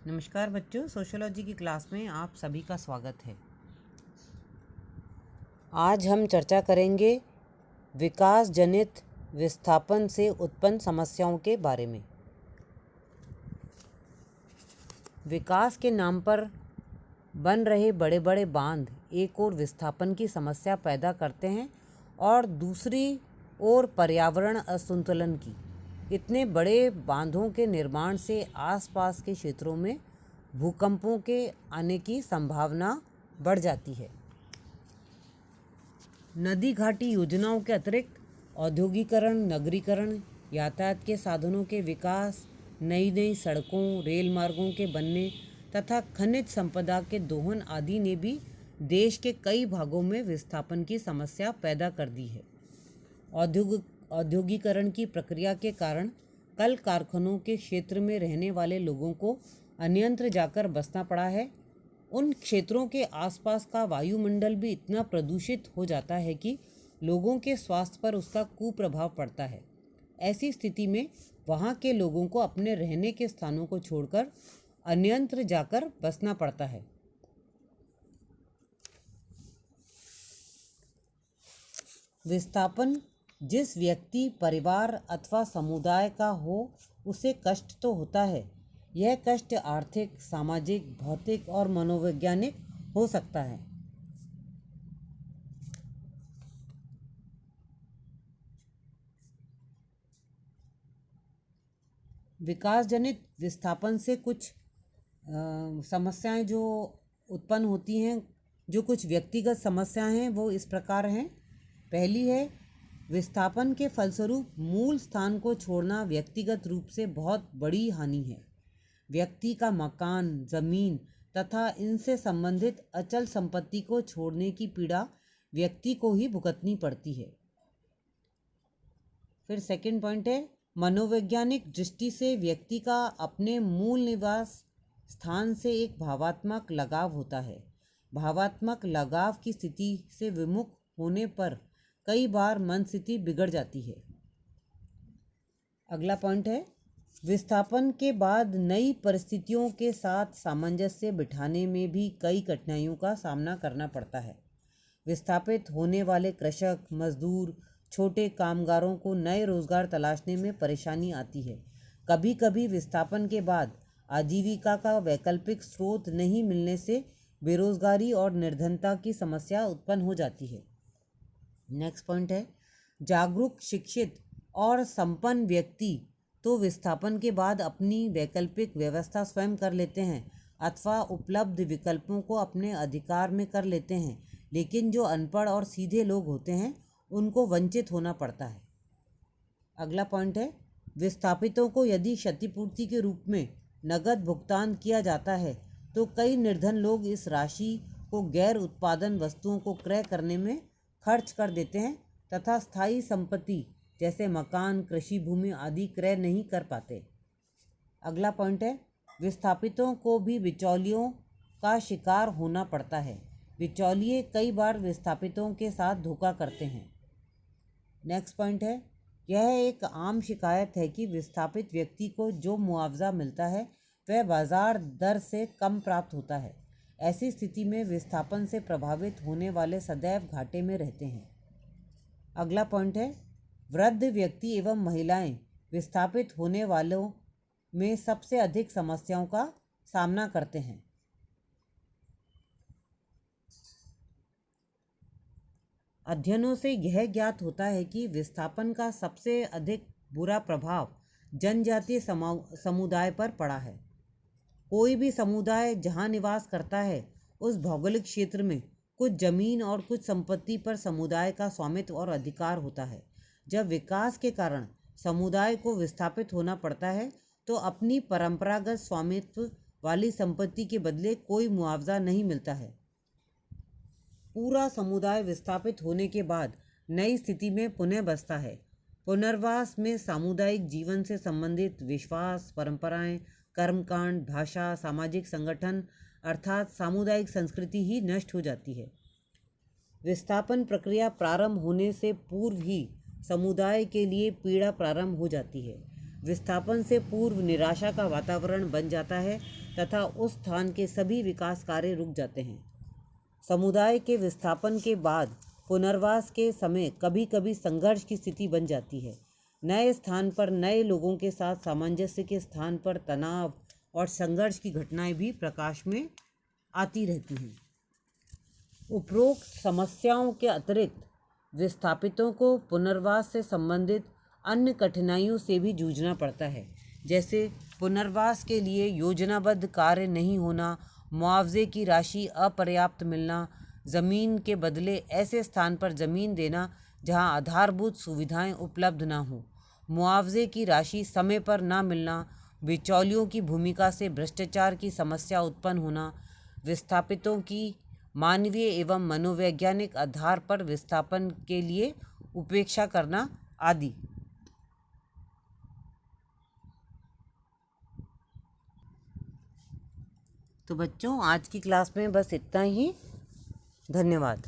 नमस्कार बच्चों, सोशियोलॉजी की क्लास में आप सभी का स्वागत है। आज हम चर्चा करेंगे विकास जनित विस्थापन से उत्पन्न समस्याओं के बारे में। विकास के नाम पर बन रहे बड़े बड़े बांध एक ओर विस्थापन की समस्या पैदा करते हैं और दूसरी ओर पर्यावरण असंतुलन की। इतने बड़े बांधों के निर्माण से आसपास के क्षेत्रों में भूकंपों के आने की संभावना बढ़ जाती है। नदी घाटी योजनाओं के अतिरिक्त औद्योगिकरण, नगरीकरण, यातायात के साधनों के विकास, नई नई सड़कों, रेल मार्गों के बनने तथा खनिज संपदा के दोहन आदि ने भी देश के कई भागों में विस्थापन की समस्या पैदा कर दी है। औद्योगिकरण की प्रक्रिया के कारण कल कारखानों के क्षेत्र में रहने वाले लोगों को अन्यत्र जाकर बसना पड़ा है। उन क्षेत्रों के आसपास का वायुमंडल भी इतना प्रदूषित हो जाता है कि लोगों के स्वास्थ्य पर उसका कुप्रभाव पड़ता है। ऐसी स्थिति में वहाँ के लोगों को अपने रहने के स्थानों को छोड़कर अन्यत्र जाकर बसना पड़ता है। विस्थापन जिस व्यक्ति, परिवार अथवा समुदाय का हो उसे कष्ट तो होता है। यह कष्ट आर्थिक, सामाजिक, भौतिक और मनोवैज्ञानिक हो सकता है। विकास जनित विस्थापन से कुछ समस्याएं जो उत्पन्न होती हैं, जो कुछ व्यक्तिगत समस्याएं हैं, वो इस प्रकार हैं। पहली है, विस्थापन के फलस्वरूप मूल स्थान को छोड़ना व्यक्तिगत रूप से बहुत बड़ी हानि है। व्यक्ति का मकान, जमीन तथा इनसे संबंधित अचल संपत्ति को छोड़ने की पीड़ा व्यक्ति को ही भुगतनी पड़ती है। फिर सेकंड पॉइंट है, मनोवैज्ञानिक दृष्टि से व्यक्ति का अपने मूल निवास स्थान से एक भावात्मक लगाव होता है। भावात्मक लगाव की स्थिति से विमुख होने पर कई बार मन स्थिति बिगड़ जाती है। अगला पॉइंट है, विस्थापन के बाद नई परिस्थितियों के साथ सामंजस्य बिठाने में भी कई कठिनाइयों का सामना करना पड़ता है। विस्थापित होने वाले कृषक, मजदूर, छोटे कामगारों को नए रोजगार तलाशने में परेशानी आती है। कभी कभी विस्थापन के बाद आजीविका का वैकल्पिक स्रोत नहीं मिलने से बेरोजगारी और निर्धनता की समस्या उत्पन्न हो जाती है। नेक्स्ट पॉइंट है, जागरूक, शिक्षित और संपन्न व्यक्ति तो विस्थापन के बाद अपनी वैकल्पिक व्यवस्था स्वयं कर लेते हैं अथवा उपलब्ध विकल्पों को अपने अधिकार में कर लेते हैं, लेकिन जो अनपढ़ और सीधे लोग होते हैं उनको वंचित होना पड़ता है। अगला पॉइंट है, विस्थापितों को यदि क्षतिपूर्ति के रूप में नगद भुगतान किया जाता है तो कई निर्धन लोग इस राशि को गैर उत्पादन वस्तुओं को क्रय करने में खर्च कर देते हैं तथा स्थायी संपत्ति जैसे मकान, कृषि भूमि आदि क्रय नहीं कर पाते। अगला पॉइंट है, विस्थापितों को भी बिचौलियों का शिकार होना पड़ता है। बिचौलिए कई बार विस्थापितों के साथ धोखा करते हैं। नेक्स्ट पॉइंट है, यह एक आम शिकायत है कि विस्थापित व्यक्ति को जो मुआवजा मिलता है वह बाजार दर से कम प्राप्त होता है। ऐसी स्थिति में विस्थापन से प्रभावित होने वाले सदैव घाटे में रहते हैं। अगला पॉइंट है, वृद्ध व्यक्ति एवं महिलाएं विस्थापित होने वालों में सबसे अधिक समस्याओं का सामना करते हैं। अध्ययनों से यह ज्ञात होता है कि विस्थापन का सबसे अधिक बुरा प्रभाव जनजातीय समुदाय पर पड़ा है। कोई भी समुदाय जहां निवास करता है उस भौगोलिक क्षेत्र में कुछ जमीन और कुछ संपत्ति पर समुदाय का स्वामित्व और अधिकार होता है। जब विकास के कारण समुदाय को विस्थापित होना पड़ता है तो अपनी परंपरागत स्वामित्व वाली संपत्ति के बदले कोई मुआवजा नहीं मिलता है। पूरा समुदाय विस्थापित होने के बाद नई स्थिति में पुनः बसता है। पुनर्वास में सामुदायिक जीवन से संबंधित विश्वास, परंपराएं, कर्मकांड, भाषा, सामाजिक संगठन अर्थात सामुदायिक संस्कृति ही नष्ट हो जाती है। विस्थापन प्रक्रिया प्रारंभ होने से पूर्व ही समुदाय के लिए पीड़ा प्रारंभ हो जाती है। विस्थापन से पूर्व निराशा का वातावरण बन जाता है तथा उस स्थान के सभी विकास कार्य रुक जाते हैं। समुदाय के विस्थापन के बाद पुनर्वास के समय कभी कभी संघर्ष की स्थिति बन जाती है। नए स्थान पर नए लोगों के साथ सामंजस्य के स्थान पर तनाव और संघर्ष की घटनाएं भी प्रकाश में आती रहती हैं। उपरोक्त समस्याओं के अतिरिक्त विस्थापितों को पुनर्वास से संबंधित अन्य कठिनाइयों से भी जूझना पड़ता है, जैसे पुनर्वास के लिए योजनाबद्ध कार्य नहीं होना, मुआवजे की राशि अपर्याप्त मिलना, ज़मीन के बदले ऐसे स्थान पर ज़मीन देना जहां आधारभूत सुविधाएं उपलब्ध ना हो, मुआवजे की राशि समय पर ना मिलना, बिचौलियों की भूमिका से भ्रष्टाचार की समस्या उत्पन्न होना, विस्थापितों की मानवीय एवं मनोवैज्ञानिक आधार पर विस्थापन के लिए उपेक्षा करना आदि। तो बच्चों, आज की क्लास में बस इतना ही। धन्यवाद।